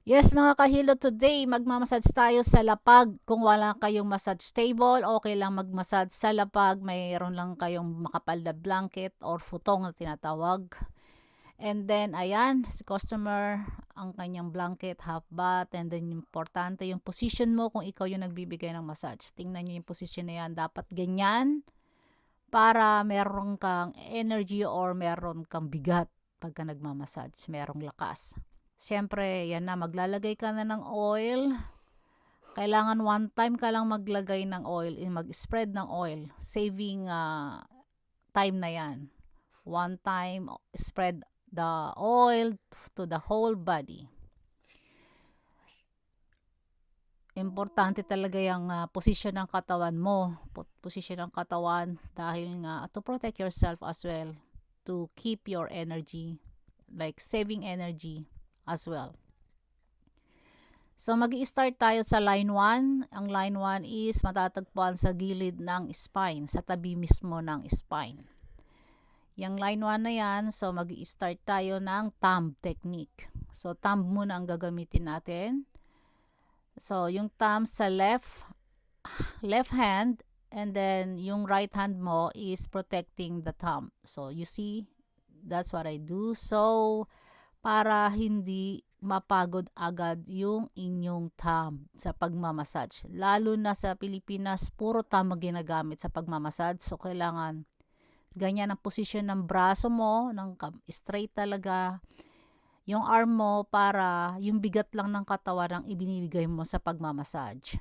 Yes, mga kahilo, today magmamassage tayo sa lapag. Kung wala kayong massage table, okay lang magmassage sa lapag. Mayroon lang kayong makapal na blanket or futong na tinatawag. And then, ayan, si customer, ang kanyang blanket, half bath. And then, importante yung position mo kung ikaw yung nagbibigay ng massage. Tingnan nyo yung position na yan. Dapat ganyan para meron kang energy or meron kang bigat pagka nagmamassage. Merong lakas. Siyempre, yan na, maglalagay ka na ng oil. Kailangan one time ka lang maglagay ng oil, mag-spread ng oil. Saving time na yan. One time, spread the oil to the whole body. Importante talaga yung position ng katawan mo. Position ng katawan dahil nga to protect yourself as well. To keep your energy, like saving energy as well. So, mag-i-start tayo sa line 1. Ang line 1 is matatagpuan sa gilid ng spine, sa tabi mismo ng spine. Yung line 1 na yan, so mag-i-start tayo ng thumb technique. So, thumb muna ang gagamitin natin. So, yung thumb sa left hand, and then yung right hand mo is protecting the thumb. So, you see, that's what I do. So, para hindi mapagod agad yung inyong thumb sa pagmamassage. Lalo na sa Pilipinas, puro thumb ang ginagamit sa pagmamassage. So, kailangan ganyan ang posisyon ng braso mo, ng straight talaga yung arm mo para yung bigat lang ng katawan ang ibinibigay mo sa pagmamassage.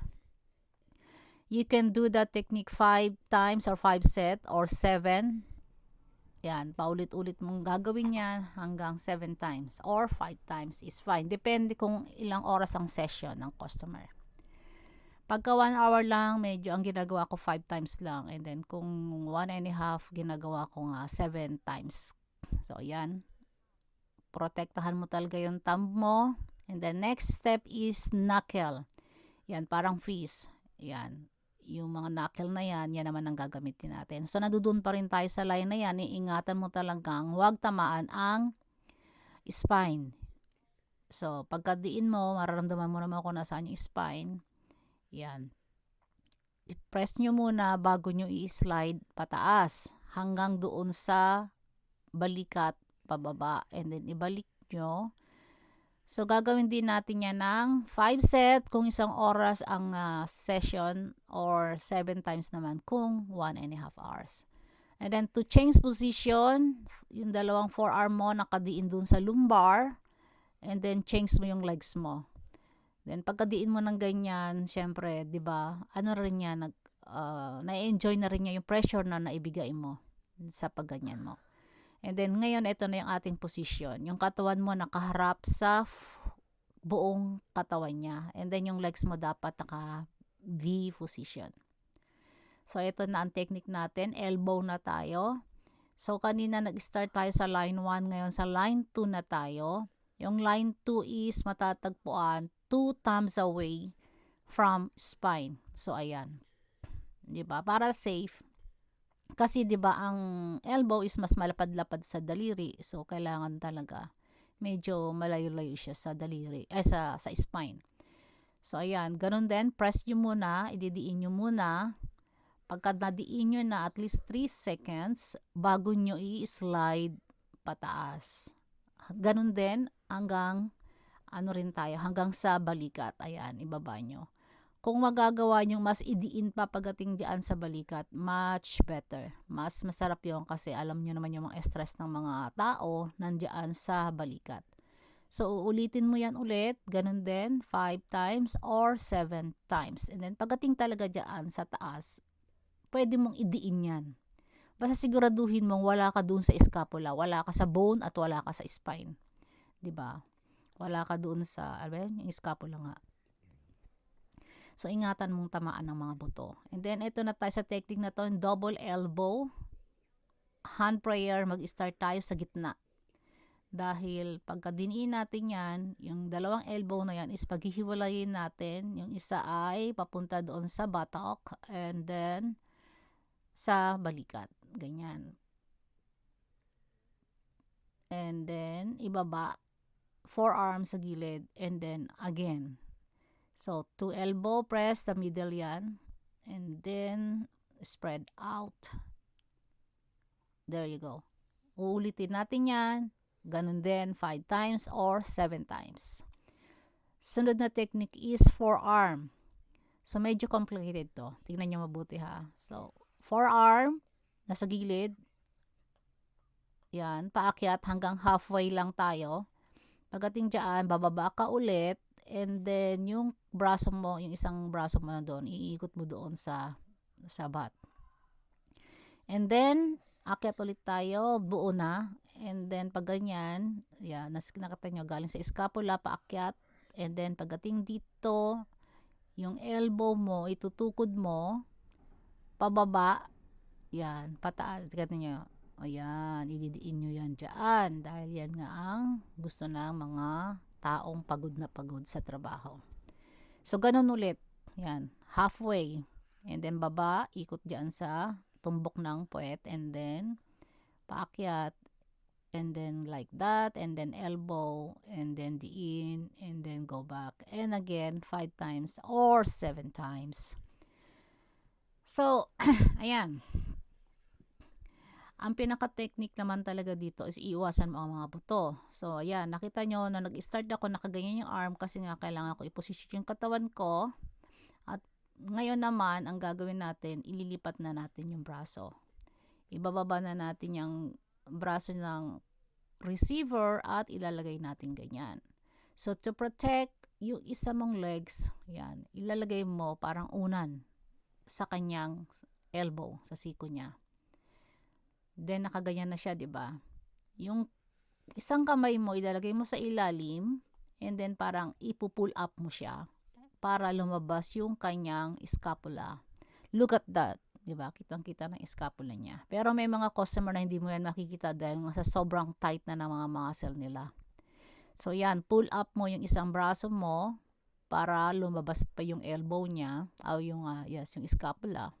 You can do that technique 5 times or 5 set or 7. Yan, paulit-ulit mong gagawin yan hanggang 7 times or 5 times is fine. Depende kung ilang oras ang session ng customer. Pagka 1 hour lang, medyo ang ginagawa ko 5 times lang. And then kung 1 and a half, ginagawa ko nga 7 times. So, yan. Protektahan mo talaga yung thumb mo. And the next step is knuckle. Yan, parang fist. Yan. Yung mga knuckle na yan, yan naman ang gagamitin natin. So, nadudun pa rin tayo sa line na yan. Iingatan mo talagang huwag tamaan ang spine. So, pagkadiin mo, mararamdaman mo naman kung nasaan yung spine. Yan. I-press nyo muna bago nyo i-slide pataas hanggang doon sa balikat pababa. And then, ibalik nyo. So, gagawin din natin yan ng 5 set kung isang oras ang session or 7 times naman kung 1 and a half hours. And then, to change position, yung dalawang forearm mo nakadiin dun sa lumbar. And then, change mo yung legs mo. Then, pagkadiin mo ng ganyan, syempre, di ba, ano rin niya, na-enjoy na rin niya yung pressure na naibigay mo sa pagganyan mo. And then, ngayon, ito na yung ating position. Yung katawan mo nakaharap sa buong katawan niya. And then, yung legs mo dapat naka-V position. So, ito na ang technique natin. Elbow na tayo. So, kanina nag-start tayo sa line 1. Ngayon, sa line 2 na tayo. Yung line 2 is matatagpuan 2 thumbs away from spine. So, ayan. Diba? Para safe. Kasi 'di ba ang elbow is mas malapad-lapad sa daliri. So kailangan talaga medyo malayo-layo siya sa daliri sa spine. So ayan, ganun din, press niyo muna, ididiin niyo muna. Pagka nadiin niyo na at least 3 seconds bago niyo i-slide pataas. Ganun din hanggang ano rin tayo, hanggang sa balikat. Ayan, ibaba niyo. Kung magagawa nyo mas idiin pa pagdating diyan sa balikat, much better. Mas masarap yon kasi alam nyo naman yung mga stress ng mga tao nandiyan sa balikat. So, uulitin mo yan ulit, ganun din, 5 times or 7 times. And then, pagdating talaga diyan sa taas, pwede mong idiin yan. Basta siguraduhin mong wala ka dun sa scapula, wala ka sa bone at wala ka sa spine. 'Di ba? Wala ka dun sa, ano yun, yung scapula nga. So, ingatan mong tamaan ng mga buto. And then, ito na tayo sa technique na to, double elbow. Hand prayer, mag-start tayo sa gitna. Dahil pagka diniin natin yan, yung dalawang elbow na yan is paghihiwalayin natin. Yung isa ay papunta doon sa buttock and then sa balikat. Ganyan. And then, ibaba forearm sa gilid, and then again. So, 2 elbow press sa middle yan, and then spread out. There you go. Uulitin natin yan. Ganun din, 5 times or 7 times. Sunod na technique is forearm. So, medyo complicated to. Tingnan nyo mabuti ha. So, forearm, nasa gilid. Yan, paakyat hanggang halfway lang tayo. Pagdating dyan, bababa ka ulit. And then, yung braso mo, yung isang braso mo na doon, iikot mo doon sa bat. And then, akyat ulit tayo, buo na. And then, pag ganyan, yan, nakita nyo, galing sa scapula, paakyat. And then, pagdating dito, yung elbow mo, itutukod mo, pababa, yan, pataas, tignan nyo, ayan, ididiin nyo yan dyan, dahil yan nga ang gusto ng mga taong pagod na pagod sa trabaho. So, ganun ulit, yan, halfway, and then baba, ikot dyan sa tumbok ng puwet, and then, paakyat, and then like that, and then elbow, and then diin, and then go back, and again 5 times or 7 times. So, ayan. Ang pinaka-technique naman talaga dito is iiwasan mo ang mga buto. So, ayan, nakita nyo na nag-start ako, nakaganyan yung arm kasi nga kailangan ko i-position yung katawan ko. At ngayon naman, ang gagawin natin, ililipat na natin yung braso. Ibababa na natin yung braso ng receiver at ilalagay natin ganyan. So, to protect yung isa mong legs, yan, ilalagay mo parang unan sa kanyang elbow, sa siko niya. Then, nakaganyan na siya, diba? Yung isang kamay mo, ilalagay mo sa ilalim, and then parang ipupull up mo siya para lumabas yung kanyang scapula. Look at that. Diba? Kitang-kita ng scapula niya. Pero may mga customer na hindi mo yan makikita dahil sa sobrang tight na ng mga muscle nila. So, yan. Pull up mo yung isang braso mo para lumabas pa yung elbow niya o yung, yung scapula.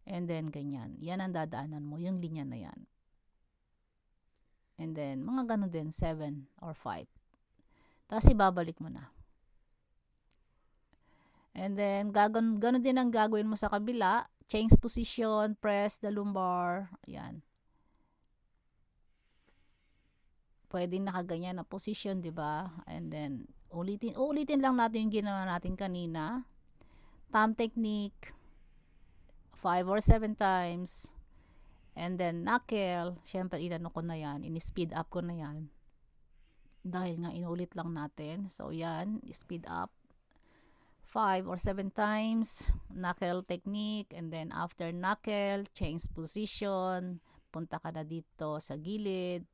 And then, ganyan. Yan ang dadaanan mo. Yung linya na yan. And then, mga ganun din. 7 or 5. Tapos, ibabalik mo na. And then, ganun din ang gagawin mo sa kabila. Change position, press the lumbar. Ayan. Pwedeng nakaganyan na position, di ba? And then, ulitin lang natin yung ginawa natin kanina. Thumb technique. 5 or 7 times. And then, knuckle. Siyempre, inano ko na yan. In-speed up ko na yan. Dahil nga, inulit lang natin. So, yan. Speed up. 5 or 7 times, knuckle technique, and then after knuckle, change position, punta ka na dito sa gilid.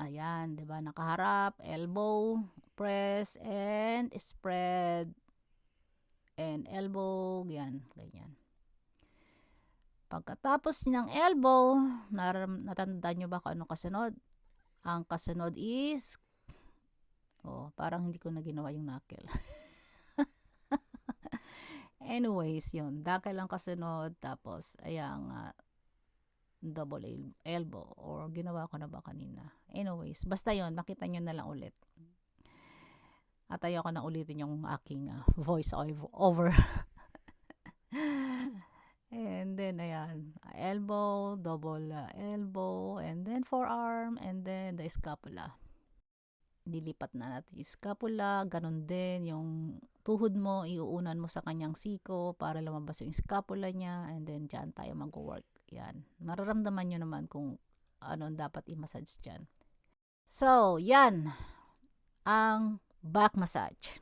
Ayan, 'di ba? Nakaharap, elbow, press and spread. And elbow, yan, ganyan. Pagkatapos ng elbow, natandaan nyo ba kung ano kasunod? Ang kasunod is parang hindi ko na ginawa yung knuckle. Anyways, yun. Knuckle lang kasunod. Tapos, ayan, double elbow. Or, ginawa ko na ba kanina? Anyways, basta yun. Makita nyo na lang ulit. At ayoko na ulitin yung aking voice over. And then, ayan. Elbow, double elbow, and then forearm, and then the scapula. Dilipat na natin yung scapula, ganun din yung tuhod mo, iuunan mo sa kanyang siko para lumabas yung scapula niya, and then dyan tayo mag-work. Yan. Mararamdaman nyo naman kung ano dapat i-massage dyan. So, yan ang back massage.